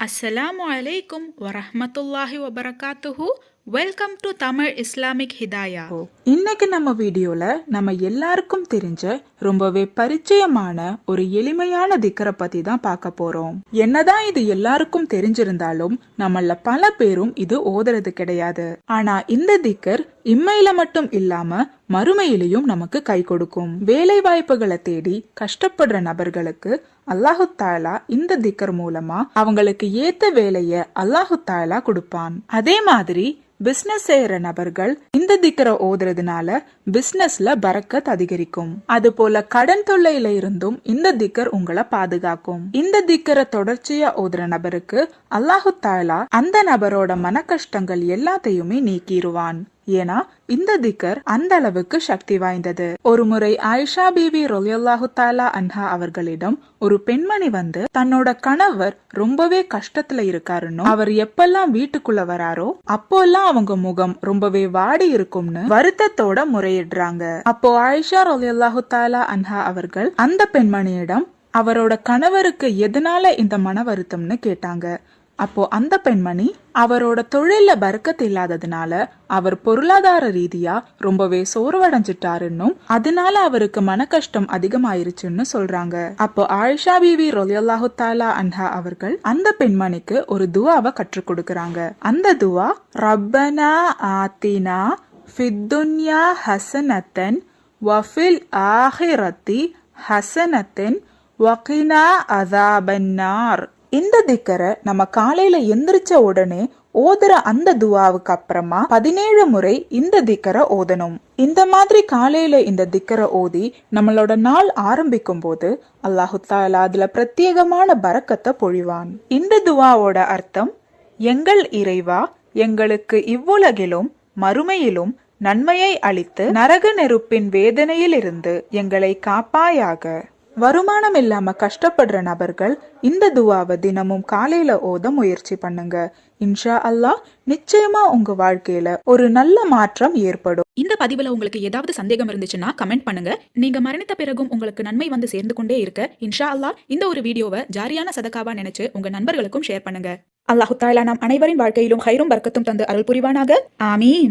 அஸ்ஸலாமு அலைக்கும் வரஹ்மத்துல்லாஹி வபரகாத்துஹு. Welcome to Tamil Islamic Hidaya. இன்னைக்கு நம்ம வீடியோல நம்ம எல்லாருக்கும் தெரிஞ்ச ரொம்பவே பரிச்சயமான ஒரு எளிமையான திக்கரை பத்தி தான் பார்க்க போறோம். என்னதான் இது எல்லாருக்கும் தெரிஞ்சிருந்தாலும் நம்மள பல பேரும் இது ஓதுறது கிடையாது. ஆனா இந்த திக்கர் இம்மையில மட்டும் இல்லாம மறுமையிலையும் நமக்கு கை கொடுக்கும். வேலை வாய்ப்புகளை தேடி கஷ்டப்படுற நபர்களுக்கு அல்லாஹு தாலா இந்த திக்கர் மூலமா அவங்களுக்கு ஏத்த வேலைய அல்லாஹு தாலா கொடுப்பான். அதே மாதிரி பிசினஸ் செய்யற நபர்கள் இந்த திக்கரை ஓதுறதுனால பிசினஸ்ல பரக்கத் அதிகரிக்கும். அது போல கடன் தொல்லையில இருந்தும் இந்த திக்கர் உங்களை பாதுகாக்கும். இந்த திக்கரை தொடர்ச்சியா ஓதுற நபருக்கு அல்லாஹு தாலா அந்த நபரோட மன கஷ்டங்கள் எல்லாத்தையுமே நீக்கிடுவான். ஏன்னா இந்த திக்கர் அந்த அளவுக்கு சக்தி வாய்ந்தது. ஒரு முறை ஆயிஷா பீவி ரலியல்லாஹு தஆலா அன்ஹா அவர்களிடம் ஒரு பெண்மணி வந்து தன்னோட கணவர் ரொம்பவே கஷ்டத்துல இருக்காருன்னு, அவர் எப்பெல்லாம் வீட்டுக்குள்ள வராரோ அப்போல்லாம் அவங்க முகம் ரொம்பவே வாடி இருக்கும்னு வருத்தத்தோட முறையிடுறாங்க. அப்போ ஆயிஷா ரலியல்லாஹு தஆலா அன்ஹா அவர்கள் அந்த பெண்மணியிடம் அவரோட கணவருக்கு எதனால இந்த மன வருத்தம்னு கேட்டாங்க. அப்போ அந்த பெண்மணி அவரோட தொழில பறக்கத் இல்லாததுனால அவர் பொருளாதார ரீதியா ரொம்பவே சோர்வடைஞ்சிட்டாருன்னு, அதனால அவருக்கு மன கஷ்டம் அதிகமாயிருச்சுன்னு சொல்றாங்க. அப்போ ஆயிஷா பீவி ரலியல்லாஹு தஆலா அன்ஹா அவர்கள் அந்த பெண்மணிக்கு ஒரு துஆவை கற்றுக் கொடுக்கறாங்க. அந்த துஆ ரப்பனா ஆத்தினா ஃபித் துன்யா ஹஸனத்தன் வஃபில் ஆஹிரத்தி ஹஸனத்தன் வகினா அஸாபன்னார். இந்த திக்கரை நம்ம காலையில எந்திரிச்ச உடனே ஓதுற அந்த துவாவுக்கு அப்புறமா 17 முறை இந்த திக்கரை ஓதணும். இந்த மாதிரி காலையில இந்த திக்கரை ஓதி நம்மளோட நாள் ஆரம்பிக்கும் போது அல்லாஹு தஆலா அதுல பிரத்யேகமான பரக்கத்தை பொழிவான். இந்த துவாவோட அர்த்தம், எங்கள் இறைவா, எங்களுக்கு இவ்வுலகிலும் மறுமையிலும் நன்மையை அளித்து நரக நெருப்பின் வேதனையிலிருந்து எங்களை காப்பாயாக. வருமானம் இல்லாம கஷ்டப்படுற நபர்கள் இந்த துவாவை தினமும் காலையில ஓத முயற்சி பண்ணுங்க. இன்ஷா அல்லாஹ் நிச்சயமா உங்க வாழ்க்கையில ஒரு நல்ல மாற்றம் ஏற்படும். இந்த பதிவுல உங்களுக்கு ஏதாவது சந்தேகம் இருந்துச்சுன்னா கமெண்ட் பண்ணுங்க. நீங்க மரணித்த பிறகும் உங்களுக்கு நன்மை வந்து சேர்ந்து கொண்டே இருக்க இன்ஷா அல்லாஹ் இந்த ஒரு வீடியோவை ஜாரியான சதகாவா நினைச்சு உங்க நண்பர்களுக்கும் ஷேர் பண்ணுங்க. அல்லாஹு தஆலா நம் அனைவரின் வாழ்க்கையிலும் ஹைரும் பரக்கத்தும் தந்து அருள் புரிவானாக. ஆமீன்.